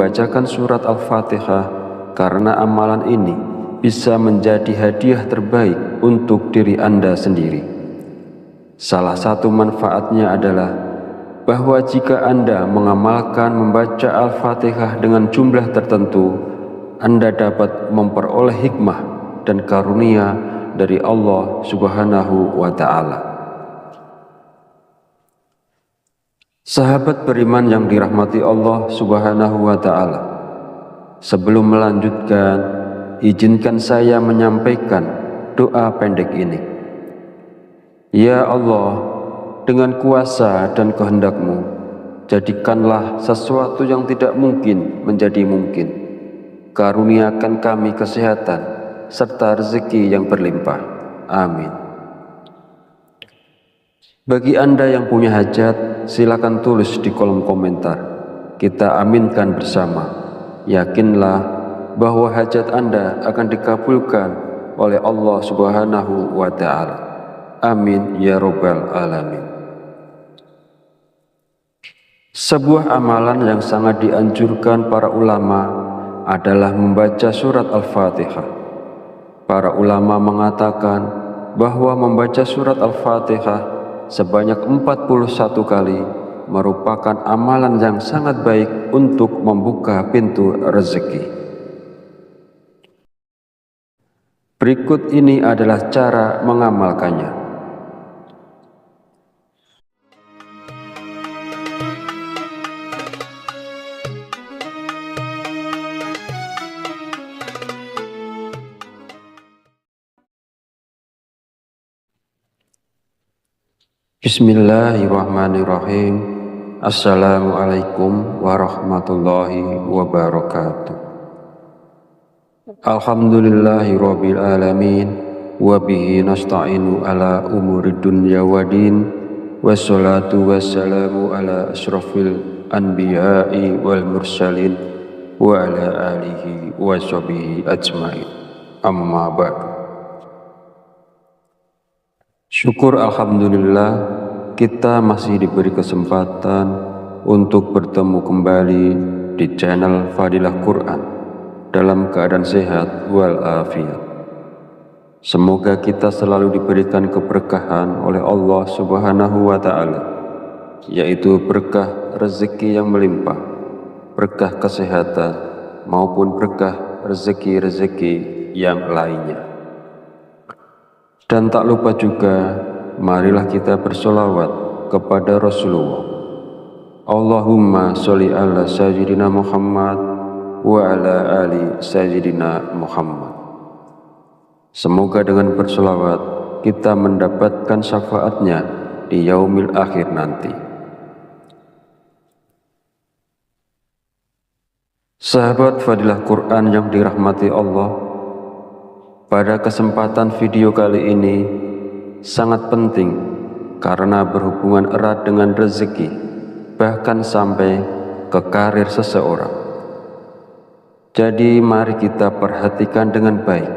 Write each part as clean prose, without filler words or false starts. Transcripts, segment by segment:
membacakan surat Al-Fatihah karena amalan ini bisa menjadi hadiah terbaik untuk diri Anda sendiri. Salah satu manfaatnya adalah bahwa jika Anda mengamalkan membaca Al-Fatihah dengan jumlah tertentu, Anda dapat memperoleh hikmah dan karunia dari Allah Subhanahu wa Ta'ala. Sahabat beriman yang dirahmati Allah Subhanahu wa Ta'ala, sebelum melanjutkan, izinkan saya menyampaikan doa pendek ini. Ya Allah, dengan kuasa dan kehendak-Mu, jadikanlah sesuatu yang tidak mungkin menjadi mungkin. Karuniakan kami kesehatan serta rezeki yang berlimpah. Amin. Bagi Anda yang punya hajat, silakan tulis di kolom komentar. Kita aminkan bersama. Yakinlah bahwa hajat Anda akan dikabulkan oleh Allah Subhanahu wa Ta'ala. Amin ya Rabbal Alamin. Sebuah amalan yang sangat dianjurkan para ulama adalah membaca surat Al-Fatihah. Para ulama mengatakan bahwa membaca surat Al-Fatihah sebanyak 41 kali merupakan amalan yang sangat baik untuk membuka pintu rezeki. Berikut ini adalah cara mengamalkannya. Bismillahirrahmanirrahim. Assalamualaikum warahmatullahi wabarakatuh. Alhamdulillahirabbil alamin wa bihi nasta'inu ala umuri dunya waddin wassalatu wassalamu ala asyrafil anbiya'i wal mursalin wa ala alihi wa sahbihi ajmain. Amma ba'du. Syukur alhamdulillah kita masih diberi kesempatan untuk bertemu kembali di channel Fadilah Quran dalam keadaan sehat walafiat. Semoga kita selalu diberikan keberkahan oleh Allah Subhanahu wa Ta'ala, yaitu berkah rezeki yang melimpah, berkah kesehatan maupun berkah rezeki-rezeki yang lainnya. Dan tak lupa juga, marilah kita bersolawat kepada Rasulullah. Allahumma sholli ala sayyidina Muhammad wa ala ali sayyidina Muhammad. Semoga dengan bersolawat kita mendapatkan syafaatnya di yaumil akhir nanti. Sahabat Fadilah Quran yang dirahmati Allah, pada kesempatan video kali ini sangat penting karena berhubungan erat dengan rezeki, bahkan sampai ke karir seseorang. Jadi mari kita perhatikan dengan baik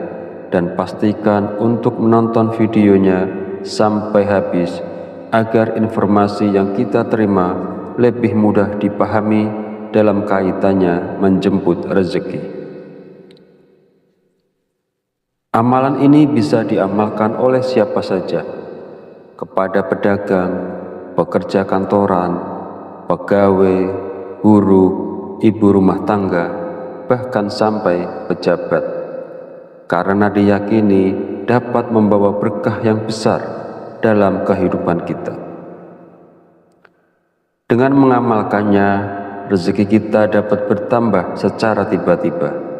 dan pastikan untuk menonton videonya sampai habis agar informasi yang kita terima lebih mudah dipahami dalam kaitannya menjemput rezeki. Amalan ini bisa diamalkan oleh siapa saja, kepada pedagang, pekerja kantoran, pegawai, guru, ibu rumah tangga, bahkan sampai pejabat, karena diyakini dapat membawa berkah yang besar dalam kehidupan kita. Dengan mengamalkannya, rezeki kita dapat bertambah secara tiba-tiba,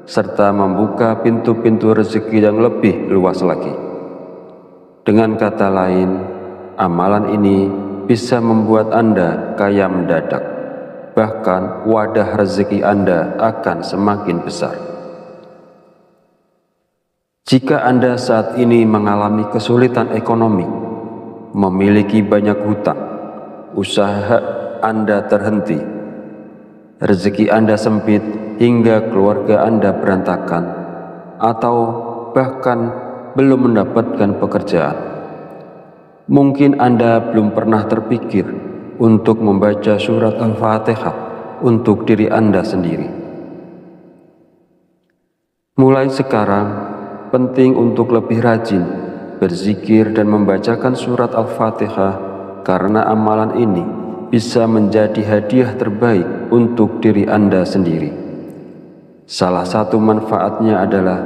serta membuka pintu-pintu rezeki yang lebih luas lagi. Dengan kata lain, amalan ini bisa membuat Anda kaya mendadak, bahkan wadah rezeki Anda akan semakin besar. Jika Anda saat ini mengalami kesulitan ekonomi, memiliki banyak hutang, usaha Anda terhenti, rezeki Anda sempit hingga keluarga Anda berantakan, atau bahkan belum mendapatkan pekerjaan, mungkin Anda belum pernah terpikir untuk membaca surat Al-Fatihah untuk diri Anda sendiri. Mulai sekarang, penting untuk lebih rajin berzikir dan membacakan surat Al-Fatihah, karena amalan ini bisa menjadi hadiah terbaik untuk diri Anda sendiri. Salah satu manfaatnya adalah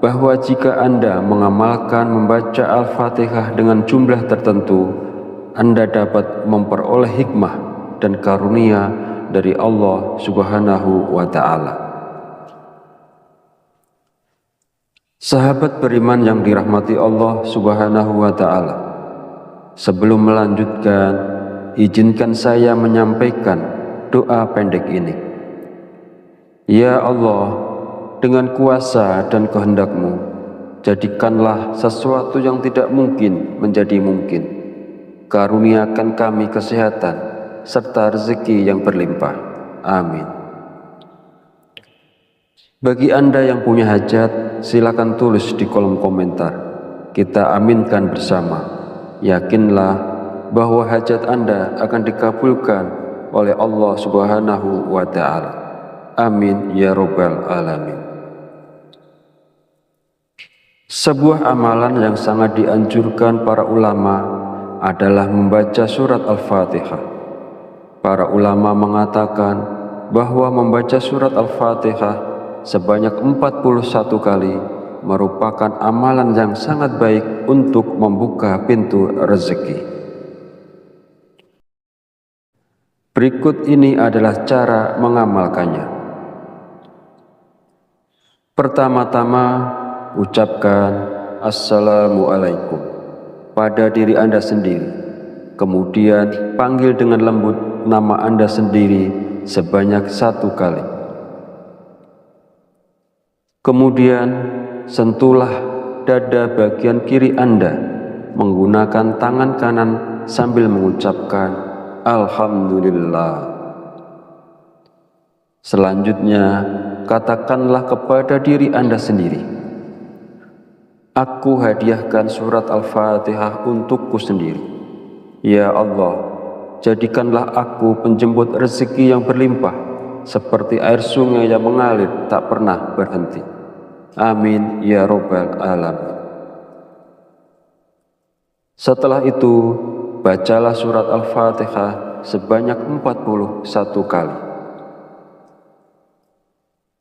bahwa jika Anda mengamalkan membaca Al-Fatihah dengan jumlah tertentu, Anda dapat memperoleh hikmah dan karunia dari Allah Subhanahu wa Ta'ala. Sahabat beriman yang dirahmati Allah Subhanahu wa Ta'ala, sebelum melanjutkan, izinkan saya menyampaikan doa pendek ini. Ya Allah, dengan kuasa dan kehendak-Mu, jadikanlah sesuatu yang tidak mungkin menjadi mungkin. Karuniakan kami kesehatan serta rezeki yang berlimpah. Amin. Bagi Anda yang punya hajat, silakan tulis di kolom komentar. Kita aminkan bersama. Yakinlah bahwa hajat Anda akan dikabulkan oleh Allah Subhanahu wa Ta'ala. Amin ya Rabbal Alamin. Sebuah amalan yang sangat dianjurkan para ulama adalah membaca surat Al-Fatihah. Para ulama mengatakan bahwa membaca surat Al-Fatihah sebanyak 41 kali merupakan amalan yang sangat baik untuk membuka pintu rezeki. Berikut ini adalah cara mengamalkannya. Pertama-tama, ucapkan Assalamualaikum pada diri Anda sendiri. Kemudian panggil dengan lembut nama Anda sendiri sebanyak 1 kali. Kemudian sentuhlah dada bagian kiri Anda menggunakan tangan kanan sambil mengucapkan Alhamdulillah. Selanjutnya, katakanlah kepada diri Anda sendiri, aku hadiahkan surat Al-Fatihah untukku sendiri. Ya Allah, jadikanlah aku penjemput rezeki yang berlimpah, seperti air sungai yang mengalir tak pernah berhenti. Amin ya Rabbal Alamin. Setelah itu, bacalah surat Al-Fatihah sebanyak 41 kali.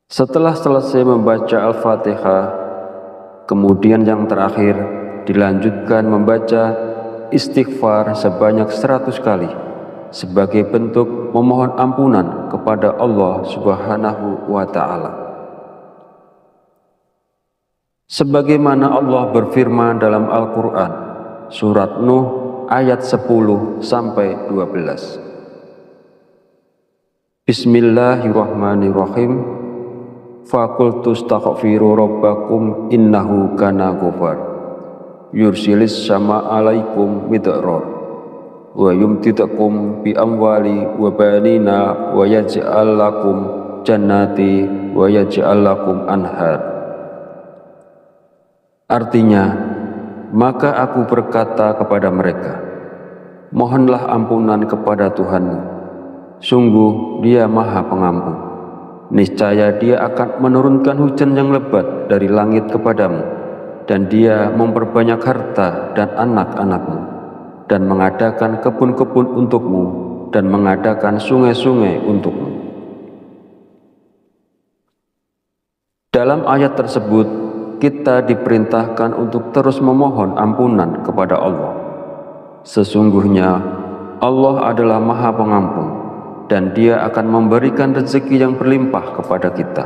Setelah selesai membaca Al-Fatihah, kemudian yang terakhir dilanjutkan membaca istighfar sebanyak 100 kali sebagai bentuk memohon ampunan kepada Allah Subhanahu wa Ta'ala. Sebagaimana Allah berfirman dalam Al-Quran, surat Nuh ayat 10-12. Bismillahirrahmanirrahim. Faqultu astaghfiru rabbakum innahu kana ghafar yursilis sama alaikum midrar wa yumtidakum bi amwali wa banina wa yaj'al lakum jannati wa yaj'al lakum anhar. Artinya, maka aku berkata kepada mereka, mohonlah ampunan kepada Tuhanmu, sungguh Dia Maha Pengampun. Niscaya Dia akan menurunkan hujan yang lebat dari langit kepadamu, dan Dia memperbanyak harta dan anak-anakmu, dan mengadakan kebun-kebun untukmu, dan mengadakan sungai-sungai untukmu. Dalam ayat tersebut, kita diperintahkan untuk terus memohon ampunan kepada Allah. Sesungguhnya Allah adalah Maha Pengampun, dan Dia akan memberikan rezeki yang berlimpah kepada kita,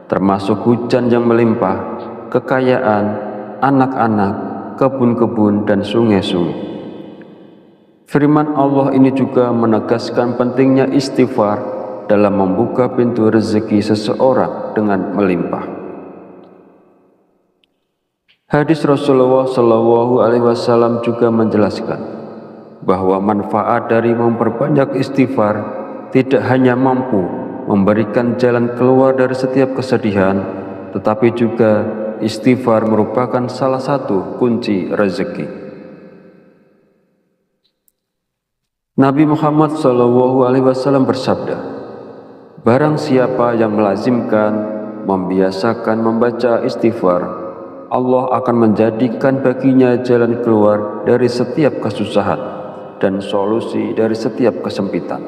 termasuk hujan yang melimpah, kekayaan, anak-anak, kebun-kebun, dan sungai-sungai. Firman Allah ini juga menegaskan pentingnya istighfar dalam membuka pintu rezeki seseorang dengan melimpah. Hadis Rasulullah SAW juga menjelaskan bahwa manfaat dari memperbanyak istighfar tidak hanya mampu memberikan jalan keluar dari setiap kesedihan, tetapi juga istighfar merupakan salah satu kunci rezeki. Nabi Muhammad SAW bersabda, Barang siapa yang melazimkan, membiasakan membaca istighfar, Allah akan menjadikan baginya jalan keluar dari setiap kesusahan dan solusi dari setiap kesempitan,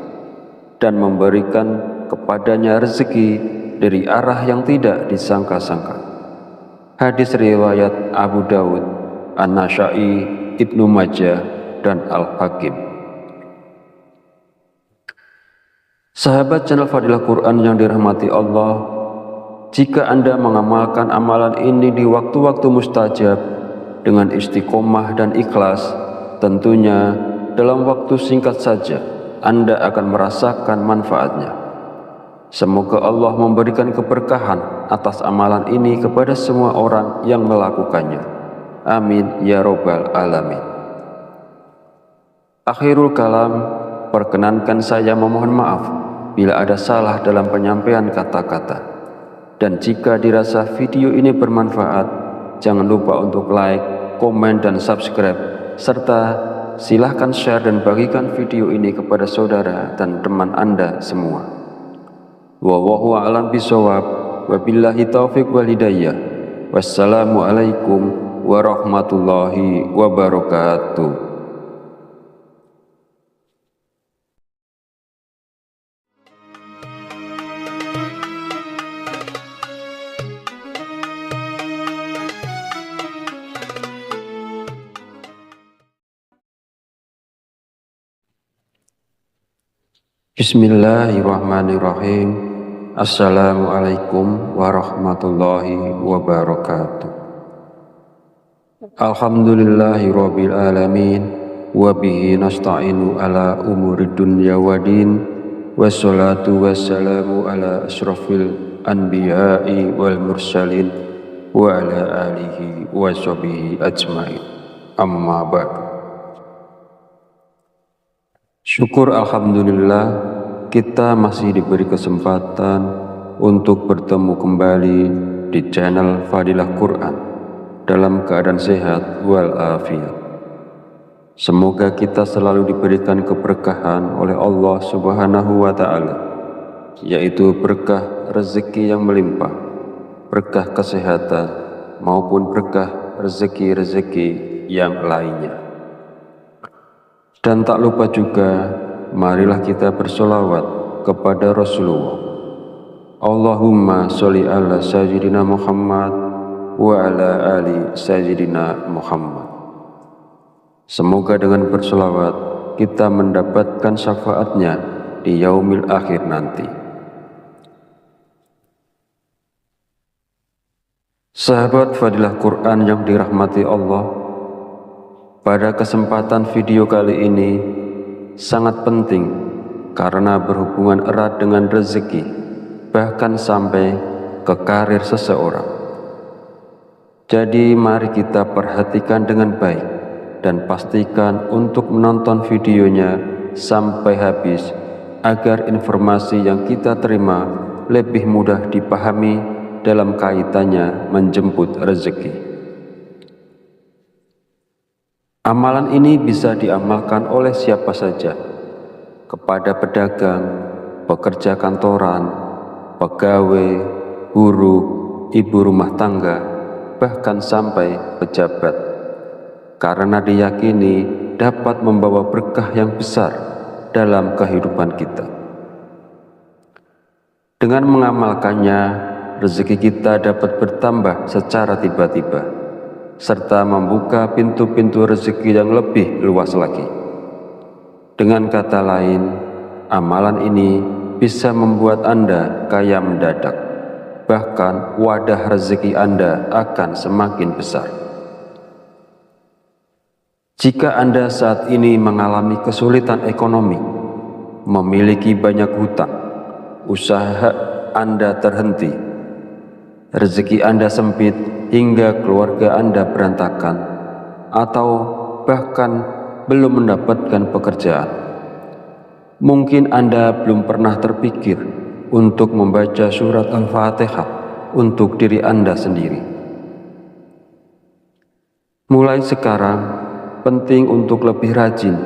dan memberikan kepadanya rezeki dari arah yang tidak disangka-sangka. Hadis riwayat Abu Dawud, An-Nasa'i, Ibnu Majah, dan Al-Hakim. Sahabat channel Fadilah Quran yang dirahmati Allah, jika Anda mengamalkan amalan ini di waktu-waktu mustajab dengan istiqomah dan ikhlas, tentunya dalam waktu singkat saja Anda akan merasakan manfaatnya. Semoga Allah memberikan keberkahan atas amalan ini kepada semua orang yang melakukannya. Amin ya robbal alamin. Akhirul kalam, perkenankan saya memohon maaf bila ada salah dalam penyampaian kata-kata. Dan jika dirasa video ini bermanfaat, jangan lupa untuk like, komen, dan subscribe, serta silahkan share dan bagikan video ini kepada saudara dan teman Anda semua. Wallahu a'lam bishawab, wabillahi taufiq wal hidayah. Wassalamualaikum warahmatullahi wabarakatuh. Bismillahirrahmanirrahim. Assalamualaikum warahmatullahi wabarakatuh. Alhamdulillahirabbil alamin, wa bihi nasta'inu ala umurid dunya waddin, wassalatu wassalamu ala asyrafil anbiya'i wal mursalin wa ala alihi wa sahbihi ajmain. Amma ba'du. Syukur alhamdulillah, kita masih diberi kesempatan untuk bertemu kembali di channel Fadilah Quran dalam keadaan sehat walafiat. Semoga kita selalu diberikan keberkahan oleh Allah Subhanahu wa Ta'ala, yaitu berkah rezeki yang melimpah, berkah kesehatan, maupun berkah rezeki-rezeki yang lainnya. Dan tak lupa juga, marilah kita bersolawat kepada Rasulullah. Allahumma sholli ala sayyidina Muhammad wa ala ali sayyidina Muhammad. Semoga dengan bersolawat kita mendapatkan syafaatnya di yaumil akhir nanti. Sahabat Fadilah Quran yang dirahmati Allah, pada kesempatan video kali ini sangat penting karena berhubungan erat dengan rezeki, bahkan sampai ke karir seseorang. Jadi mari kita perhatikan dengan baik dan pastikan untuk menonton videonya sampai habis agar informasi yang kita terima lebih mudah dipahami dalam kaitannya menjemput rezeki. Amalan ini bisa diamalkan oleh siapa saja, kepada pedagang, pekerja kantoran, pegawai, guru, ibu rumah tangga, bahkan sampai pejabat, karena diyakini dapat membawa berkah yang besar dalam kehidupan kita. Dengan mengamalkannya, rezeki kita dapat bertambah secara tiba-tiba, serta membuka pintu-pintu rezeki yang lebih luas lagi. Dengan kata lain, amalan ini bisa membuat Anda kaya mendadak, bahkan wadah rezeki Anda akan semakin besar. Jika Anda saat ini mengalami kesulitan ekonomi, memiliki banyak hutang, usaha Anda terhenti, rezeki Anda sempit hingga keluarga Anda berantakan, atau bahkan belum mendapatkan pekerjaan, mungkin Anda belum pernah terpikir untuk membaca surat Al-Fatihah untuk diri Anda sendiri. Mulai sekarang, penting untuk lebih rajin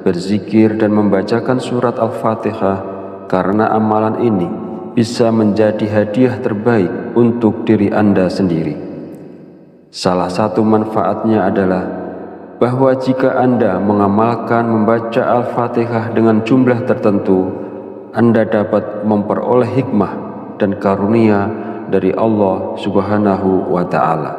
berzikir dan membacakan surat Al-Fatihah, karena amalan ini bisa menjadi hadiah terbaik untuk diri Anda sendiri. Salah satu manfaatnya adalah bahwa jika Anda mengamalkan membaca Al-Fatihah dengan jumlah tertentu, Anda dapat memperoleh hikmah dan karunia dari Allah Subhanahu wa Ta'ala.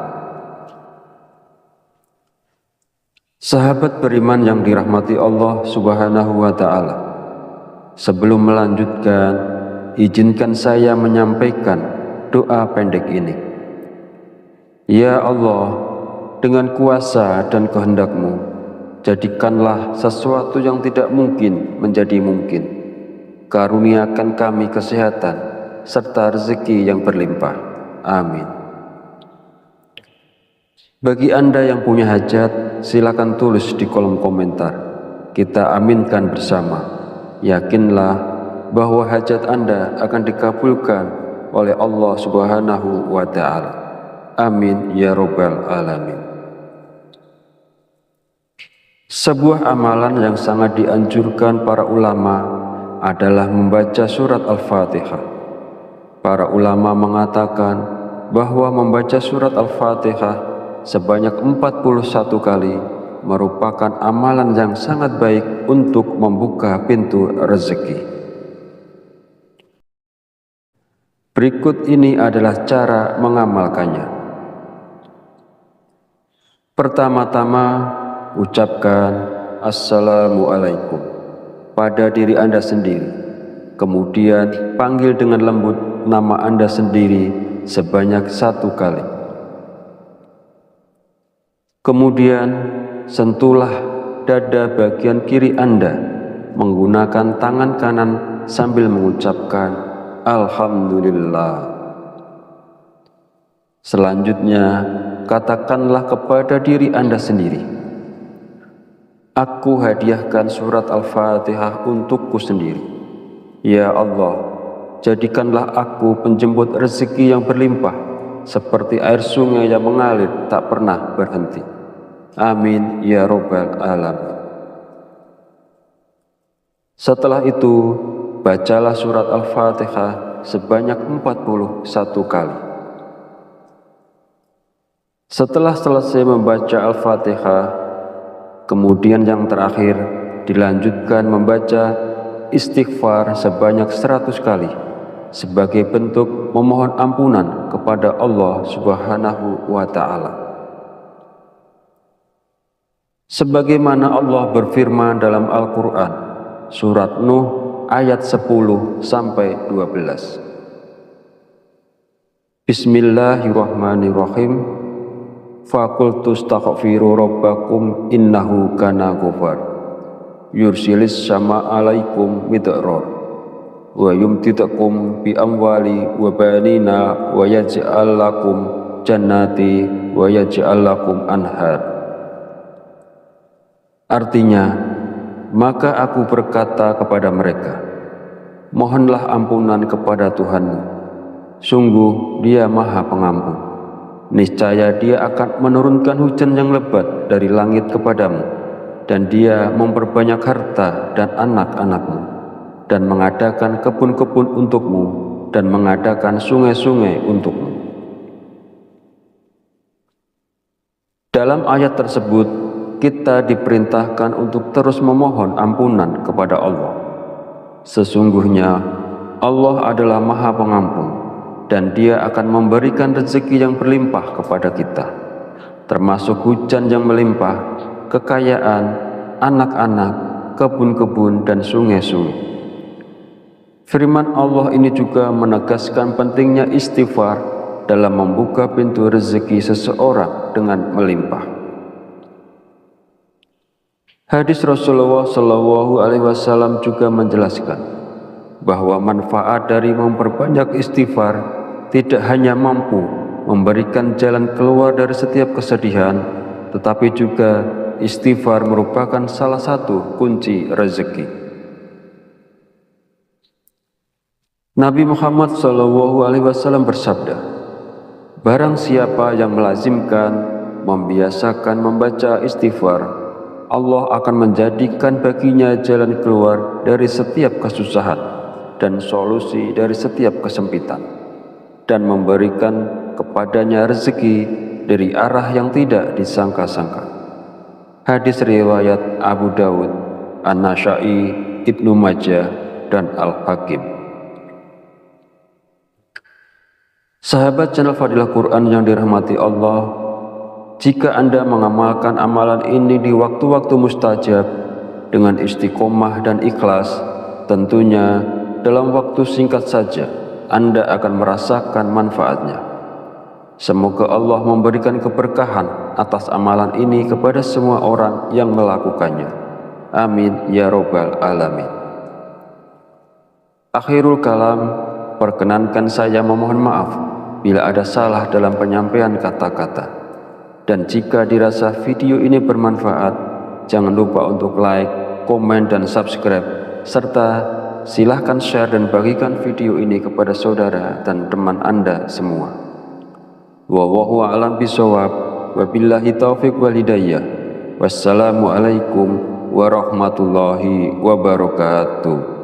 Sahabat beriman yang dirahmati Allah Subhanahu wa Ta'ala, sebelum melanjutkan, izinkan saya menyampaikan doa pendek ini. Ya Allah, dengan kuasa dan kehendak-Mu, jadikanlah sesuatu yang tidak mungkin menjadi mungkin. Karuniakan kami kesehatan serta rezeki yang berlimpah. Amin. Bagi Anda yang punya hajat, silakan tulis di kolom komentar. Kita aminkan bersama. Yakinlah bahwa hajat Anda akan dikabulkan oleh Allah Subhanahu wa Ta'ala. Amin ya Rabbal Alamin. Sebuah amalan yang sangat dianjurkan para ulama adalah membaca surat Al-Fatihah. Para ulama mengatakan bahwa membaca surat Al-Fatihah sebanyak 41 kali merupakan amalan yang sangat baik untuk membuka pintu rezeki. Berikut ini adalah cara mengamalkannya. Pertama-tama, ucapkan Assalamualaikum pada diri Anda sendiri. Kemudian panggil dengan lembut nama Anda sendiri sebanyak 1 kali. Kemudian sentuhlah dada bagian kiri Anda menggunakan tangan kanan sambil mengucapkan Alhamdulillah. Selanjutnya, katakanlah kepada diri Anda sendiri, aku hadiahkan surat Al-Fatihah untukku sendiri. Ya Allah, jadikanlah aku penjemput rezeki yang berlimpah, seperti air sungai yang mengalir tak pernah berhenti. Amin ya Rabbal Alamin. Setelah itu, bacalah surat Al-Fatihah sebanyak 41 kali. Setelah selesai membaca Al-Fatihah, kemudian yang terakhir dilanjutkan membaca istighfar sebanyak 100 kali sebagai bentuk memohon ampunan kepada Allah Subhanahu wa Ta'ala. Sebagaimana Allah berfirman dalam Al-Quran, surat Nuh ayat 10-12. Bismillahirrahmanirrahim. Faqultu astaghfiru rabbakum innahu kana ghafar yursilis sama alaikum midrar wa yumtidakum bi amwali wa banina wa yaj'al lakum jannati wa yaj'al lakum anhar. Artinya, maka aku berkata kepada mereka, mohonlah ampunan kepada Tuhanmu, sungguh Dia Maha Pengampun. Niscaya Dia akan menurunkan hujan yang lebat dari langit kepadamu, dan Dia memperbanyak harta dan anak-anakmu, dan mengadakan kebun-kebun untukmu, dan mengadakan sungai-sungai untukmu. Dalam ayat tersebut, kita diperintahkan untuk terus memohon ampunan kepada Allah. Sesungguhnya Allah adalah Maha Pengampun, dan Dia akan memberikan rezeki yang berlimpah kepada kita, termasuk hujan yang melimpah, kekayaan, anak-anak, kebun-kebun, dan sungai-sungai. Firman Allah ini juga menegaskan pentingnya istighfar dalam membuka pintu rezeki seseorang dengan melimpah. Hadis Rasulullah SAW juga menjelaskan bahwa manfaat dari memperbanyak istighfar tidak hanya mampu memberikan jalan keluar dari setiap kesedihan, tetapi juga istighfar merupakan salah satu kunci rezeki. Nabi Muhammad SAW bersabda, barang siapa yang melazimkan, membiasakan membaca istighfar, Allah akan menjadikan baginya jalan keluar dari setiap kesusahan, dan solusi dari setiap kesempitan, dan memberikan kepadanya rezeki dari arah yang tidak disangka-sangka. Hadis riwayat Abu Dawud, An-Nasa'i, Ibnu Majah, dan Al-Hakim. Sahabat channel Fadilah Quran yang dirahmati Allah, jika Anda mengamalkan amalan ini di waktu-waktu mustajab dengan istiqomah dan ikhlas, tentunya dalam waktu singkat saja Anda akan merasakan manfaatnya. Semoga Allah memberikan keberkahan atas amalan ini kepada semua orang yang melakukannya. Amin ya robbal alamin. Akhirul kalam, perkenankan saya memohon maaf bila ada salah dalam penyampaian kata-kata. Dan jika dirasa video ini bermanfaat, jangan lupa untuk like, komen, dan subscribe, serta silahkan share dan bagikan video ini kepada saudara dan teman Anda semua. Wallahu a'lam bishawab, wabillahi taufiq wal hidayah. Wassalamualaikum warahmatullahi wabarakatuh.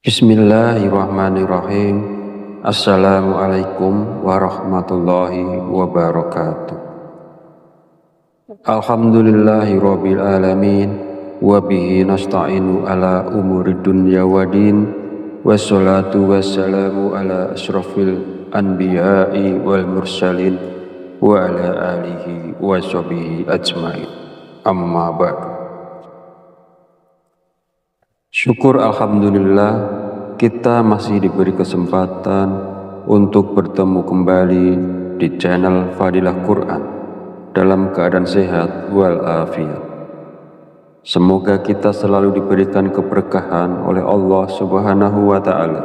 Bismillahirrahmanirrahim. Assalamualaikum warahmatullahi wabarakatuh. Alhamdulillahi rabbil alamin, wabihi nasta'inu ala umuri dunya wa din, wassalatu wassalamu ala ashrafil anbiya'i wal mursalin, wa ala alihi wa sahbihi ajmain. Amma ba'du. Syukur alhamdulillah, kita masih diberi kesempatan untuk bertemu kembali di channel Fadilah Quran dalam keadaan sehat walafiat. Semoga kita selalu diberikan keberkahan oleh Allah Subhanahu wa Ta'ala,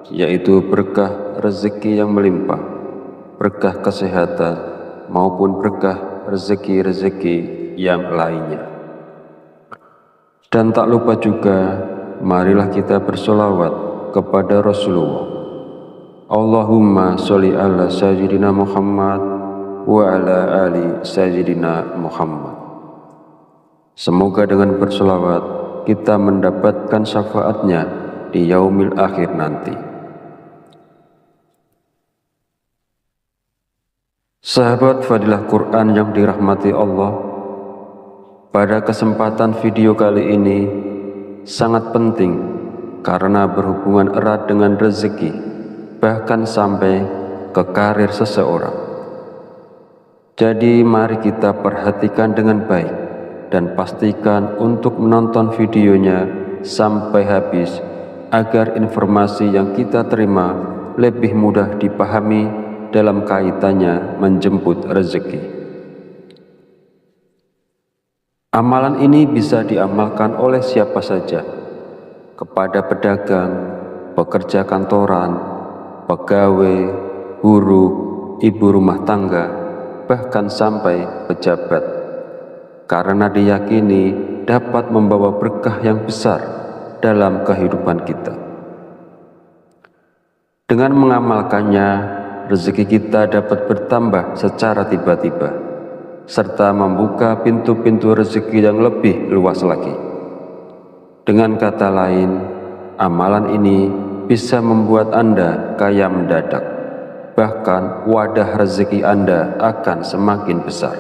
yaitu berkah rezeki yang melimpah, berkah kesehatan, maupun berkah rezeki-rezeki yang lainnya. Dan tak lupa juga, marilah kita bersolawat kepada Rasulullah. Allahumma sholli ala sayyidina Muhammad wa ala ali sayyidina Muhammad. Semoga dengan bersolawat kita mendapatkan syafaatnya di yaumil akhir nanti. Sahabat Fadilah Quran yang dirahmati Allah, pada kesempatan video kali ini sangat penting karena berhubungan erat dengan rezeki, bahkan sampai ke karir seseorang. Jadi mari kita perhatikan dengan baik dan pastikan untuk menonton videonya sampai habis agar informasi yang kita terima lebih mudah dipahami dalam kaitannya menjemput rezeki. Amalan ini bisa diamalkan oleh siapa saja, kepada pedagang, pekerja kantoran, pegawai, buruh, ibu rumah tangga, bahkan sampai pejabat, karena diyakini dapat membawa berkah yang besar dalam kehidupan kita. Dengan mengamalkannya, rezeki kita dapat bertambah secara tiba-tiba, serta membuka pintu-pintu rezeki yang lebih luas lagi. Dengan kata lain, amalan ini bisa membuat Anda kaya mendadak, bahkan wadah rezeki Anda akan semakin besar.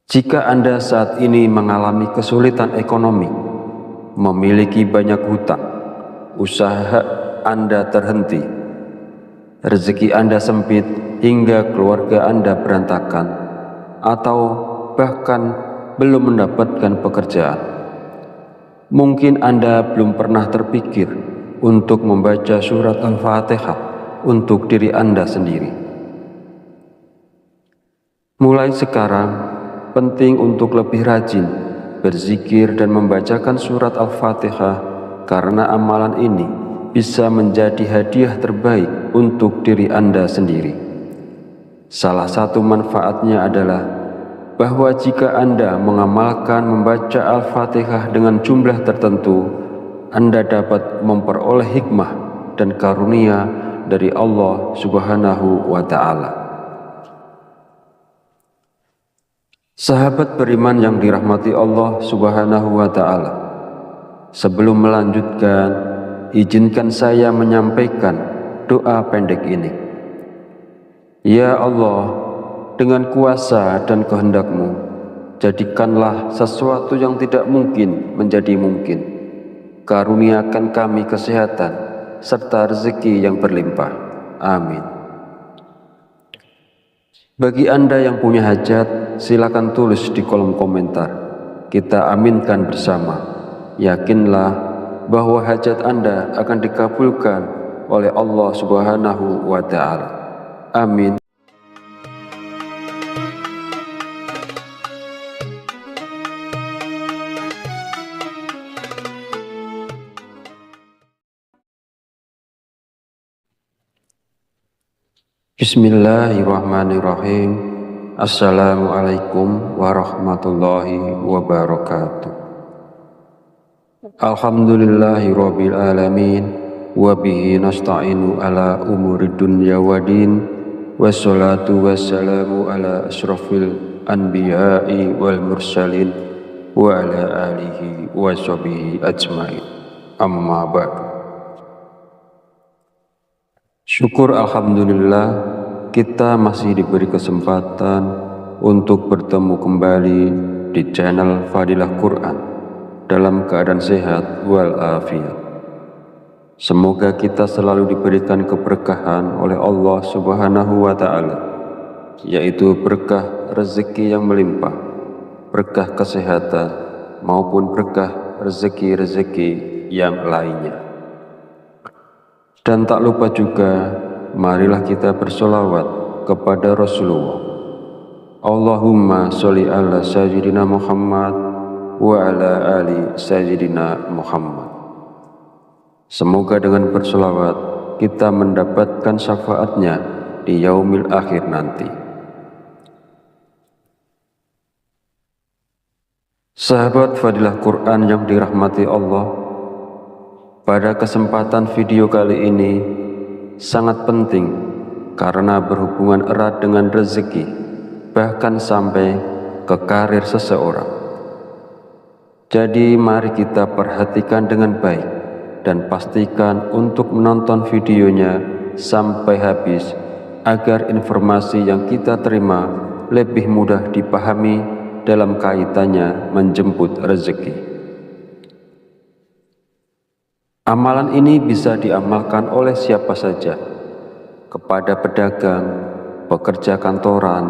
Jika Anda saat ini mengalami kesulitan ekonomi, memiliki banyak hutang, usaha Anda terhenti, rezeki Anda sempit hingga keluarga Anda berantakan, atau bahkan belum mendapatkan pekerjaan, mungkin Anda belum pernah terpikir untuk membaca surat Al-Fatihah untuk diri Anda sendiri. Mulai sekarang, penting untuk lebih rajin berzikir dan membacakan surat Al-Fatihah, karena amalan ini bisa menjadi hadiah terbaik untuk diri Anda sendiri. Salah satu manfaatnya adalah bahwa jika Anda mengamalkan membaca Al-Fatihah dengan jumlah tertentu, Anda dapat memperoleh hikmah dan karunia dari Allah Subhanahu wa Ta'ala. Sahabat beriman yang dirahmati Allah Subhanahu wa Ta'ala, sebelum melanjutkan, izinkan saya menyampaikan doa pendek ini. Ya Allah, dengan kuasa dan kehendak-Mu, jadikanlah sesuatu yang tidak mungkin menjadi mungkin. Karuniakan kami kesehatan serta rezeki yang berlimpah. Amin. Bagi Anda yang punya hajat, silakan tulis di kolom komentar. Kita aminkan bersama. Yakinlah bahwa hajat Anda akan dikabulkan oleh Allah Subhanahu wa Ta'ala. Amin. Bismillahirrahmanirrahim. Assalamualaikum warahmatullahi wabarakatuh. Alhamdulillahirabbil alamin, wa bihi nasta'inu ala umuri dunya waddin, wassalatu wassalamu ala asyrafil anbiya'i wal mursalin wa ala alihi wa sahbihi ajmain. Amma ba'du. Syukur alhamdulillah, kita masih diberi kesempatan untuk bertemu kembali di channel Fadilah Quran dalam keadaan sehat walafiat. Semoga kita selalu diberikan keberkahan oleh Allah Subhanahu wa Ta'ala, yaitu berkah rezeki yang melimpah, berkah kesehatan maupun berkah rezeki-rezeki yang lainnya. Dan tak lupa juga, marilah kita bersolawat kepada Rasulullah. Allahumma sholli ala sayyidina Muhammad wa ala ali sayyidina Muhammad. Semoga dengan bersolawat kita mendapatkan syafaatnya di yaumil akhir nanti. Sahabat Fadilah Quran yang dirahmati Allah, pada kesempatan video kali ini sangat penting karena berhubungan erat dengan rezeki, bahkan sampai ke karir seseorang. Jadi mari kita perhatikan dengan baik dan pastikan untuk menonton videonya sampai habis agar informasi yang kita terima lebih mudah dipahami dalam kaitannya menjemput rezeki. Amalan ini bisa diamalkan oleh siapa saja, kepada pedagang, pekerja kantoran,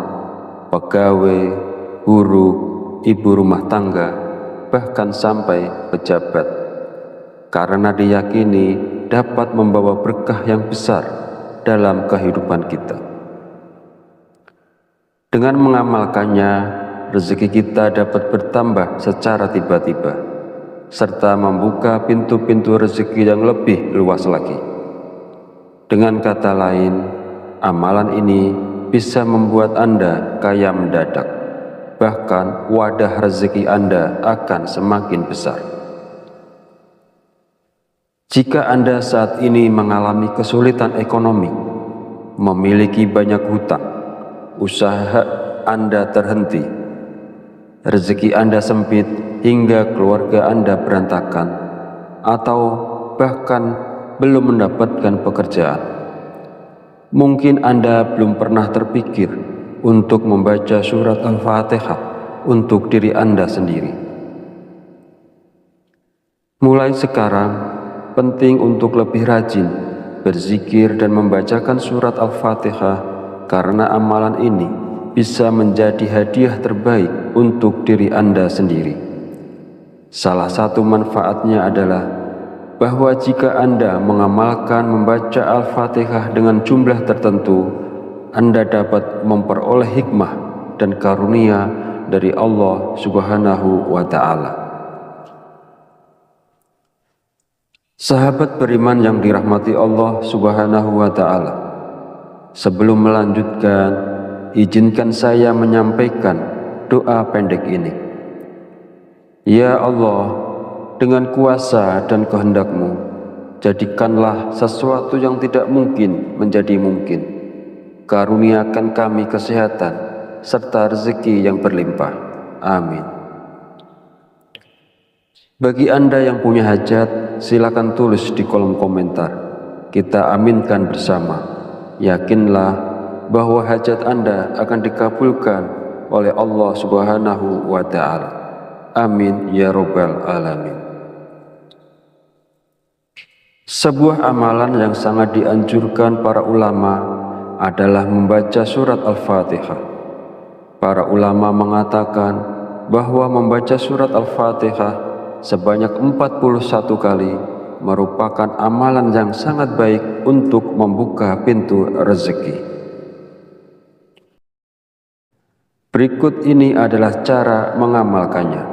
pegawai, guru, ibu rumah tangga, bahkan sampai pejabat, karena diyakini dapat membawa berkah yang besar dalam kehidupan kita. Dengan mengamalkannya, rezeki kita dapat bertambah secara tiba-tiba, serta membuka pintu-pintu rezeki yang lebih luas lagi. Dengan kata lain, amalan ini bisa membuat Anda kaya mendadak, bahkan wadah rezeki Anda akan semakin besar. Jika Anda saat ini mengalami kesulitan ekonomi, memiliki banyak hutang, usaha Anda terhenti, rezeki Anda sempit hingga keluarga Anda berantakan, atau bahkan belum mendapatkan pekerjaan, mungkin Anda belum pernah terpikir untuk membaca surat Al-Fatihah untuk diri Anda sendiri. Mulai sekarang, penting untuk lebih rajin berzikir dan membacakan surat Al-Fatihah, karena amalan ini bisa menjadi hadiah terbaik untuk diri Anda sendiri. Salah satu manfaatnya adalah bahwa jika Anda mengamalkan membaca Al-Fatihah dengan jumlah tertentu, Anda dapat memperoleh hikmah dan karunia dari Allah Subhanahu wa Ta'ala. Sahabat beriman yang dirahmati Allah Subhanahu wa Ta'ala, sebelum melanjutkan, izinkan saya menyampaikan doa pendek ini. Ya Allah, dengan kuasa dan kehendak-Mu, jadikanlah sesuatu yang tidak mungkin menjadi mungkin. Karuniakan kami kesehatan serta rezeki yang berlimpah. Amin. Bagi Anda yang punya hajat, silakan tulis di kolom komentar. Kita aminkan bersama. Yakinlah bahwa hajat Anda akan dikabulkan oleh Allah Subhanahu wa Ta'ala. Amin ya Rabbal Alamin. Sebuah amalan yang sangat dianjurkan para ulama adalah membaca surat Al-Fatihah. Para ulama mengatakan bahwa membaca surat Al-Fatihah sebanyak 41 kali merupakan amalan yang sangat baik untuk membuka pintu rezeki. Berikut ini adalah cara mengamalkannya.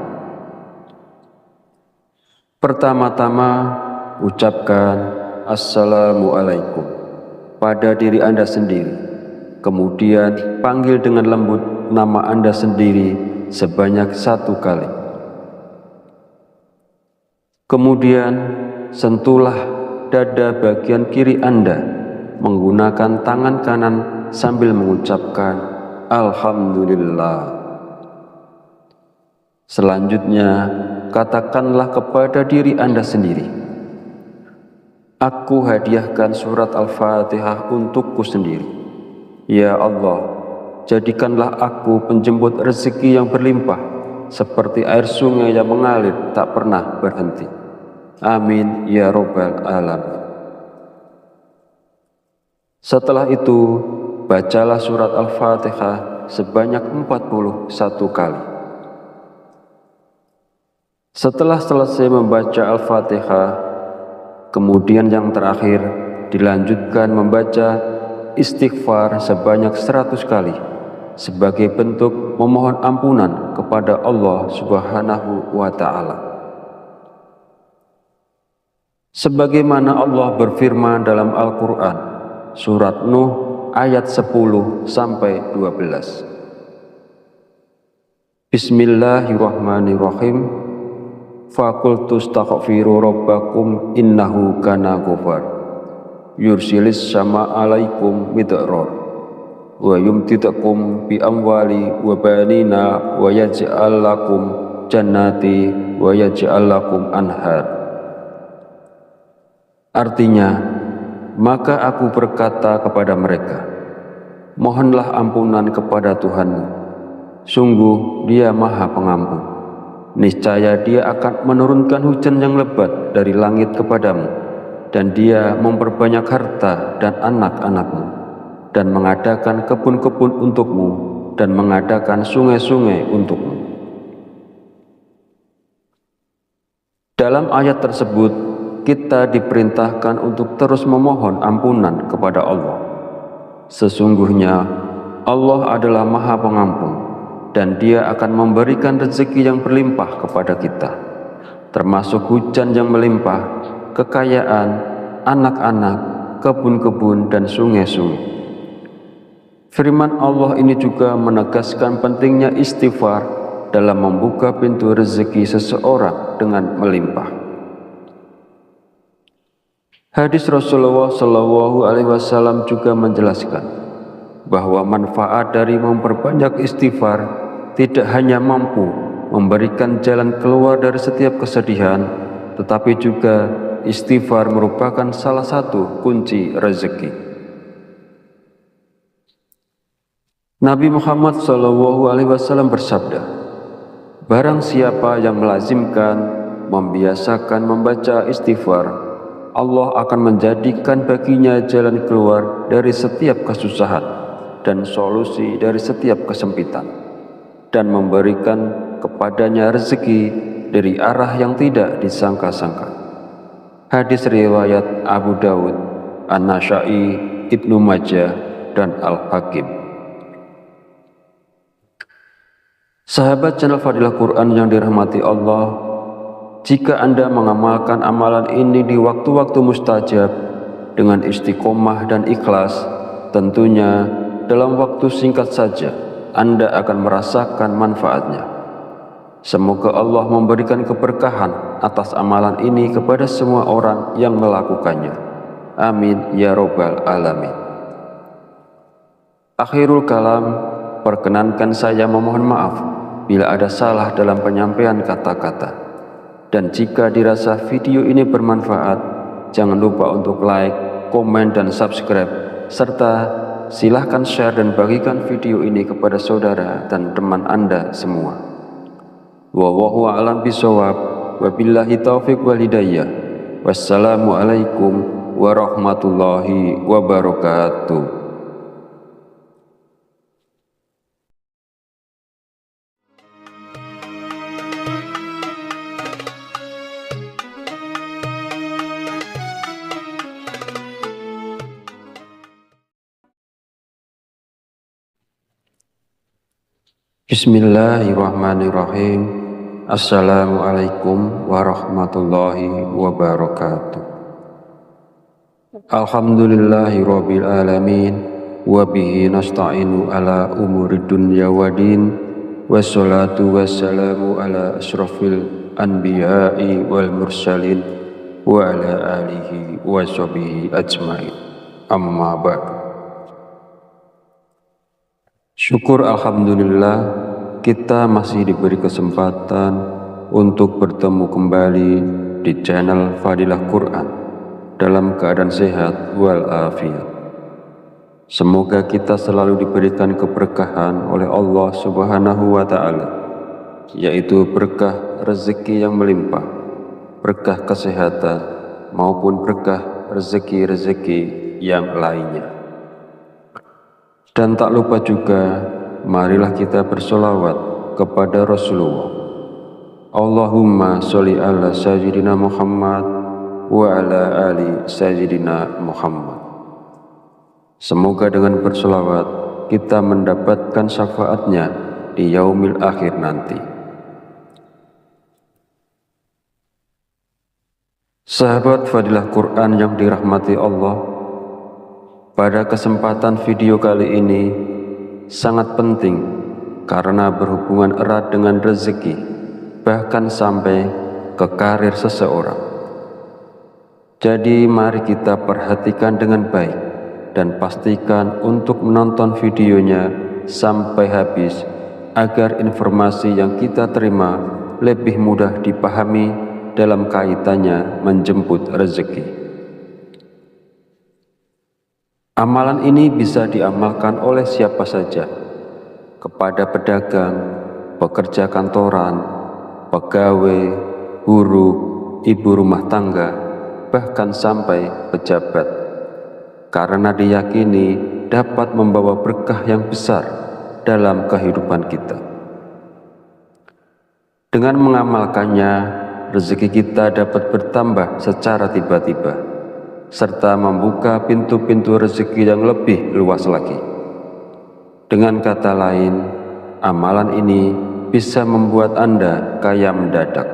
Pertama-tama, ucapkan Assalamualaikum pada diri Anda sendiri. Kemudian panggil dengan lembut nama Anda sendiri sebanyak 1 kali. Kemudian sentuhlah dada bagian kiri Anda menggunakan tangan kanan sambil mengucapkan Alhamdulillah. Selanjutnya, katakanlah kepada diri Anda sendiri, aku hadiahkan surat Al-Fatihah untukku sendiri. Ya Allah, jadikanlah aku penjemput rezeki yang berlimpah, seperti air sungai yang mengalir tak pernah berhenti. Amin ya Rabbal Alamin. Setelah itu, bacalah surat Al-Fatihah sebanyak 41 kali. Setelah selesai membaca Al-Fatihah, kemudian yang terakhir dilanjutkan membaca istighfar sebanyak 100 kali sebagai bentuk memohon ampunan kepada Allah Subhanahu wa Ta'ala. Sebagaimana Allah berfirman dalam Al-Quran, surat Nuh ayat 10-12. Bismillahirrahmanirrahim. Faqultu astaghfiru rabbakum innahu kana ghafar. Yursilis sama alaikum midrar wa yumtidakum bi amwali wa banina wa yaj'al lakum jannati wa yaj'al lakum anhar. Artinya, maka aku berkata kepada mereka, mohonlah ampunan kepada Tuhanmu. Sungguh Dia Maha Pengampun. Niscaya Dia akan menurunkan hujan yang lebat dari langit kepadamu, dan Dia memperbanyak harta dan anak-anakmu, dan mengadakan kebun-kebun untukmu, dan mengadakan sungai-sungai untukmu. Dalam ayat tersebut, kita diperintahkan untuk terus memohon ampunan kepada Allah. Sesungguhnya Allah adalah Maha Pengampun, dan Dia akan memberikan rezeki yang berlimpah kepada kita, termasuk hujan yang melimpah, kekayaan, anak-anak, kebun-kebun, dan sungai-sungai. Firman Allah ini juga menegaskan pentingnya istighfar dalam membuka pintu rezeki seseorang dengan melimpah. Hadis Rasulullah SAW juga menjelaskan bahwa manfaat dari memperbanyak istighfar tidak hanya mampu memberikan jalan keluar dari setiap kesedihan, tetapi juga istighfar merupakan salah satu kunci rezeki. Nabi Muhammad SAW bersabda, barang siapa yang melazimkan, membiasakan membaca istighfar, Allah akan menjadikan baginya jalan keluar dari setiap kesusahan dan solusi dari setiap kesempitan, dan memberikan kepadanya rezeki dari arah yang tidak disangka-sangka. Hadis riwayat Abu Dawud, An-Nasa'i, Ibnu Majah, dan Al-Hakim. Sahabat channel Fadilah Quran yang dirahmati Allah, jika Anda mengamalkan amalan ini di waktu-waktu mustajab dengan istiqomah dan ikhlas, tentunya dalam waktu singkat saja Anda akan merasakan manfaatnya. Semoga Allah memberikan keberkahan atas amalan ini kepada semua orang yang melakukannya. Amin ya robbal alamin. Akhirul kalam, perkenankan saya memohon maaf bila ada salah dalam penyampaian kata-kata. Dan jika dirasa video ini bermanfaat, jangan lupa untuk like, komen, dan subscribe, serta silahkan share dan bagikan video ini kepada saudara dan teman Anda semua. Wallahu a'lam bishawab, wabillahi taufiq wal hidayah. Wassalamualaikum warahmatullahi wabarakatuh. Bismillahirrahmanirrahim. Assalamualaikum warahmatullahi wabarakatuh. Alhamdulillahirabbil alamin, wa bihi nasta'inu ala umurid dunya waddin, wassalatu wassalamu ala asyrafil anbiya'i wal mursalin wa ala alihi wa sahbihi ajmain. Amma ba'du. Syukur alhamdulillah, kita masih diberi kesempatan untuk bertemu kembali di channel Fadilah Quran dalam keadaan sehat walafiat. Semoga kita selalu diberikan keberkahan oleh Allah Subhanahu wa Ta'ala, yaitu berkah rezeki yang melimpah, berkah kesehatan, maupun berkah rezeki-rezeki yang lainnya. Dan tak lupa juga, marilah kita bersolawat kepada Rasulullah. Allahumma sholli ala sayyidina Muhammad wa ala ali sayyidina Muhammad. Semoga dengan bersolawat kita mendapatkan syafaatnya di yaumil akhir nanti. Sahabat Fadilah Quran yang dirahmati Allah, pada kesempatan video kali ini sangat penting karena berhubungan erat dengan rezeki, bahkan sampai ke karir seseorang. Jadi mari kita perhatikan dengan baik dan pastikan untuk menonton videonya sampai habis agar informasi yang kita terima lebih mudah dipahami dalam kaitannya menjemput rezeki. Amalan ini bisa diamalkan oleh siapa saja, kepada pedagang, pekerja kantoran, pegawai, guru, ibu rumah tangga, bahkan sampai pejabat, karena diyakini dapat membawa berkah yang besar dalam kehidupan kita. Dengan mengamalkannya, rezeki kita dapat bertambah secara tiba-tiba, serta membuka pintu-pintu rezeki yang lebih luas lagi. Dengan kata lain, amalan ini bisa membuat Anda kaya mendadak,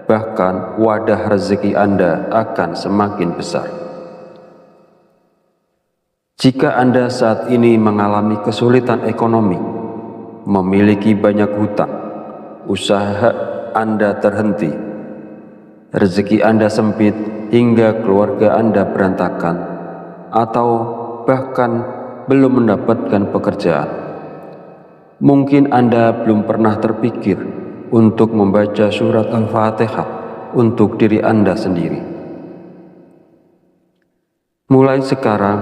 bahkan wadah rezeki Anda akan semakin besar. Jika Anda saat ini mengalami kesulitan ekonomi, memiliki banyak hutang, usaha Anda terhenti, rezeki Anda sempit hingga keluarga Anda berantakan, atau bahkan belum mendapatkan pekerjaan, mungkin Anda belum pernah terpikir untuk membaca surat Al-Fatihah untuk diri Anda sendiri. Mulai sekarang,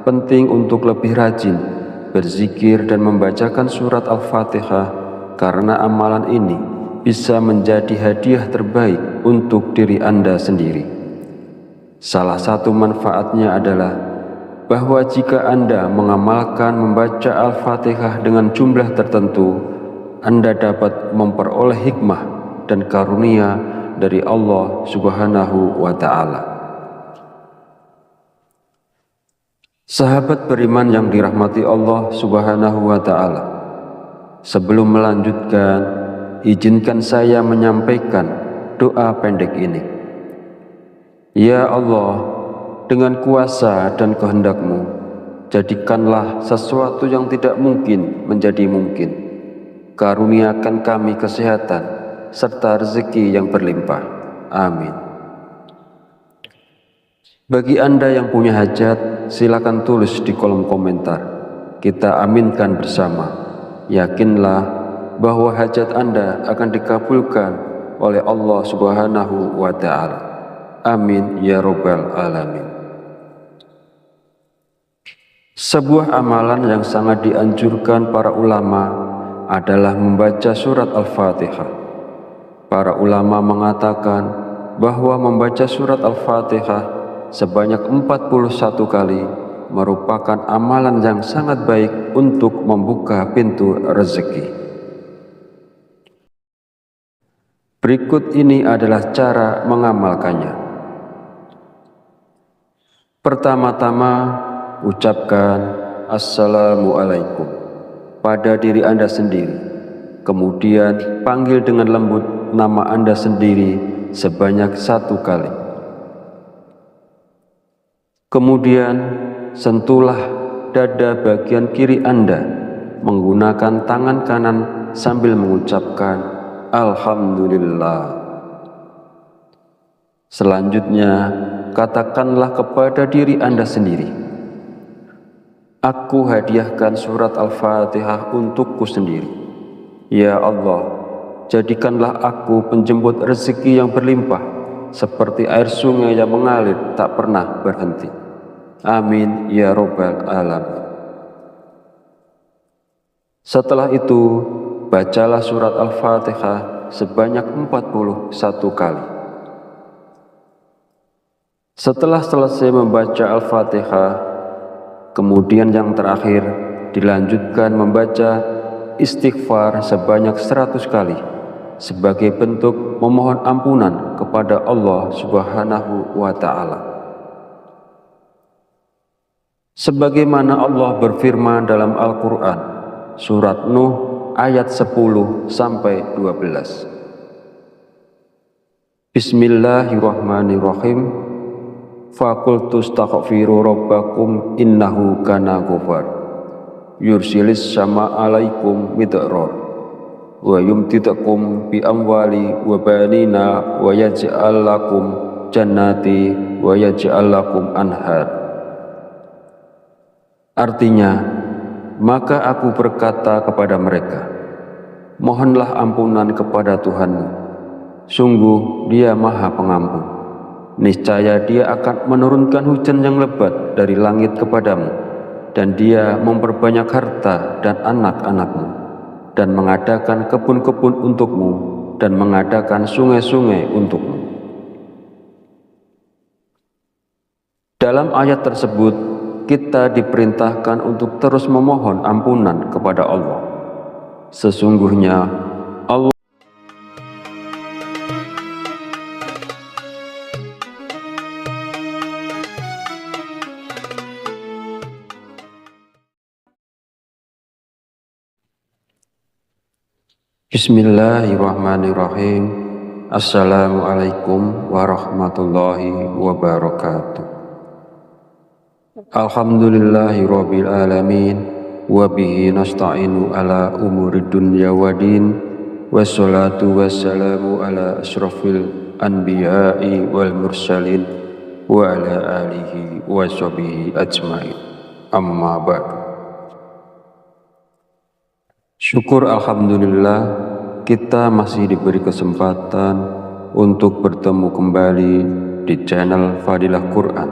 penting untuk lebih rajin berzikir dan membacakan surat Al-Fatihah, karena amalan ini bisa menjadi hadiah terbaik untuk diri Anda sendiri. Salah satu manfaatnya adalah bahwa jika Anda mengamalkan membaca Al-Fatihah dengan jumlah tertentu, Anda dapat memperoleh hikmah dan karunia dari Allah Subhanahu wa Ta'ala. Sahabat beriman yang dirahmati Allah Subhanahu wa Ta'ala, sebelum melanjutkan, izinkan saya menyampaikan doa pendek ini. Ya Allah, dengan kuasa dan kehendak-Mu, Jadikanlah sesuatu yang tidak mungkin menjadi mungkin. Karuniakan kami kesehatan serta rezeki yang berlimpah. Amin. Bagi Anda yang punya hajat, silakan tulis di kolom komentar. Kita aminkan bersama. Yakinlah bahwa hajat Anda akan dikabulkan oleh Allah Subhanahu wa Ta'ala. Amin ya Rabbal Alamin. Sebuah amalan yang sangat dianjurkan para ulama adalah membaca surat Al-Fatihah. Para ulama mengatakan bahwa membaca surat Al-Fatihah sebanyak 41 kali merupakan amalan yang sangat baik untuk membuka pintu rezeki. Berikut ini adalah cara mengamalkannya. Pertama-tama, ucapkan Assalamualaikum pada diri Anda sendiri. Kemudian panggil dengan lembut nama Anda sendiri sebanyak 1 kali. Kemudian sentuhlah dada bagian kiri Anda menggunakan tangan kanan sambil mengucapkan Alhamdulillah. Selanjutnya, katakanlah kepada diri Anda sendiri, aku hadiahkan surat Al-Fatihah untukku sendiri. Ya Allah, jadikanlah aku penjemput rezeki yang berlimpah, seperti air sungai yang mengalir tak pernah berhenti. Amin ya Rabbal Alamin. Setelah itu, bacalah surat Al-Fatihah sebanyak 41 kali. Setelah selesai membaca Al-Fatihah, kemudian yang terakhir dilanjutkan membaca istighfar sebanyak 100 kali sebagai bentuk memohon ampunan kepada Allah Subhanahu wa Ta'ala. Sebagaimana Allah berfirman dalam Al-Quran, surat Nuh ayat 10-12. Bismillahirrahmanirrahim. Fakultu astaghfiru rabbakum innahu kana ghafar yursilis sama alaikum midrar wa yumtidakum bi amwali wa banina wa yaj'al lakum jannati wa yaj'al lakum anhar. Artinya, maka aku berkata kepada mereka, mohonlah ampunan kepada Tuhanmu, sungguh Dia Maha Pengampun. Niscaya Dia akan menurunkan hujan yang lebat dari langit kepadamu, dan Dia memperbanyak harta dan anak-anakmu, dan mengadakan kebun-kebun untukmu, dan mengadakan sungai-sungai untukmu. Dalam ayat tersebut, kita diperintahkan untuk terus memohon ampunan kepada Allah. Sesungguhnya Allah Bismillahirrahmanirrahim. Assalamualaikum warahmatullahi wabarakatuh. Alhamdulillahi rabbil alamin, wa bihi nasta'inu ala umurid dunya waddin, wassalatu wassalamu ala asyrafil anbiya'i wal mursalin wa ala alihi wa sahbihi ajmain. Amma ba'du. Syukur alhamdulillah, kita masih diberi kesempatan untuk bertemu kembali di channel Fadilah Quran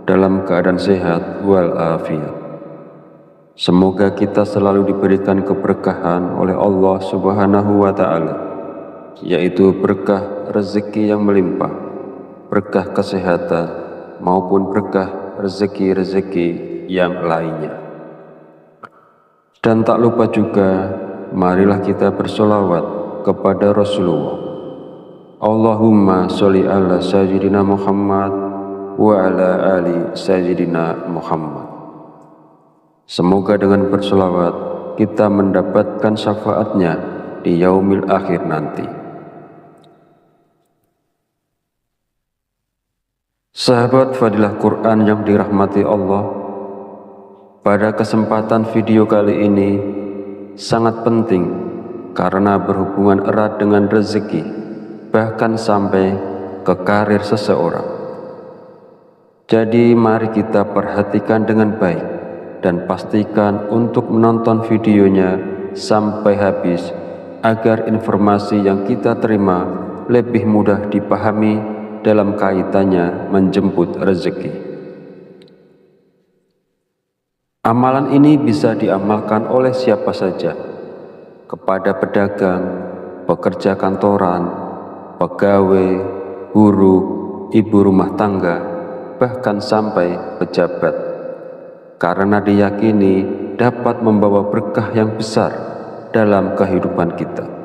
dalam keadaan sehat walafiat. Semoga kita selalu diberikan keberkahan oleh Allah Subhanahu wa Ta'ala, yaitu berkah rezeki yang melimpah, berkah kesehatan, maupun berkah rezeki-rezeki yang lainnya. Dan tak lupa juga, marilah kita bersolawat kepada Rasulullah. Allahumma sholli ala sayyidina Muhammad wa ala ali sayyidina Muhammad. Semoga dengan bersolawat kita mendapatkan syafaatnya di yaumil akhir nanti. Sahabat Fadilah Quran yang dirahmati Allah, Pada kesempatan video kali ini sangat penting karena berhubungan erat dengan rezeki, bahkan sampai ke karir seseorang. Jadi mari kita perhatikan dengan baik dan pastikan untuk menonton videonya sampai habis agar informasi yang kita terima lebih mudah dipahami dalam kaitannya menjemput rezeki. Amalan ini bisa diamalkan oleh siapa saja, kepada pedagang, pekerja kantoran, pegawai, guru, ibu rumah tangga, bahkan sampai pejabat, karena diyakini dapat membawa berkah yang besar dalam kehidupan kita.